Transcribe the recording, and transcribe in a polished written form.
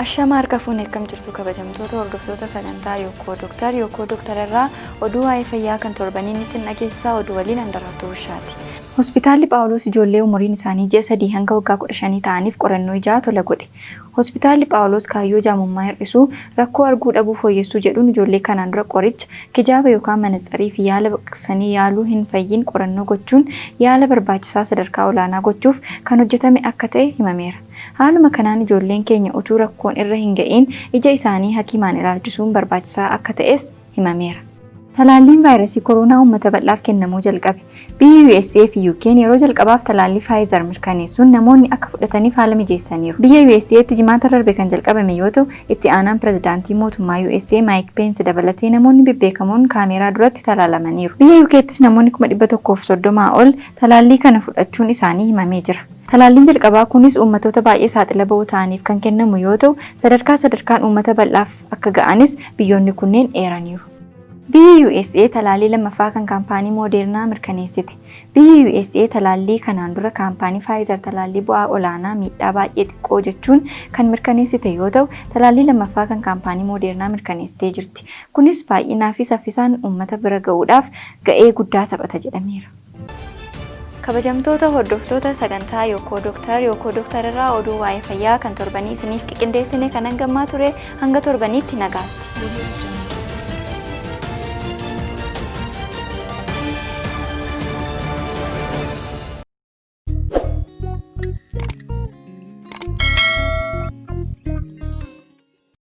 Ashama harka fuunee akkam jirtu kabajamtoota hordoftoota sagantaa Yookoo Dooktararraa oduu waa'ee fayyaa kan torbaniin isin dhageessaa oduu waliin handarrattuu bushaati. Hospitaalli Phaawulos ijoollee umuriin isaanii ji'a 3 hanga waggaa 15 ta'aniif qorannoo ijaa tola godhe. Hospitaalli Phaawulos kaayyoo jaamummaa hir'isuu rakkoo arguu dhabuu fooyyessuu jedhuun ijoollee kanaan dura qoricha kijaaba yookaan manatsarii fi yaala baqaqsanii yaaluu hin fayyin qorannoo gochuun yaala barbaachisaa sadarkaa olaanaa gochuuf kan hojjetame akka ta'e himameera. Haaluma kanaan ijoolleen keenya utuu rakkoon irra hin ga'iin ija isaanii hakiimaan ilaalchisuun barbaachisaa akka ta'es himameera. Talaalliin vaayirasii koronaa uummata bal'aaf kennamuu jalqabe. Biyyi USA fi UK yeroo jalqabaaf talaallii Pfizer mirkaneessuun namoonni akka fudhataniif haala mijeessaniiru. Biyya USA'tti jimaata darbe kan jalqabame yoo ta'u, itti aanaan pirezidaantii mootummaa USA Pence dabalatee namoonni bebbeekamoon kaameeraa duratti talaalamaniiru. Biyya UK'ttis namoonni 130 ol talaallii kana fudhachuun isaanii himamee jira. Talaalliin jalqabaa kunis uummatoota baay'ee saaxila ba'uu ta'aniif kan kennamu yoo ta'u, sadarkaan uummata bal'aaf akka ga'anis biyyoonni kunneen eeraniiru. Biyyi USA talaallii lammaffaa kan kaampaanii Moderna mirkaneessite. Biyyi USA talaallii kanaan dura kaampaanii Pfizer talaallii bu'aa olaanaa miidhaa baay'ee xiqqoo jechuun kan mirkaneessite yoo ta'u, talaallii lammaffaa kan kaampaanii Moderna mirkaneessitee jirti. Kunis baay'inaa fi saffisaan uummata bira ga'uudhaaf ga'ee guddaa taphata jedhameera. Kabajamtoota hordoftoota sagantaa Yookoo Dooktararraa oduu waa'ee fayyaa kan torbanii isiniif qindeessine kan hangamaa ture hanga torbaniitti nagaatti.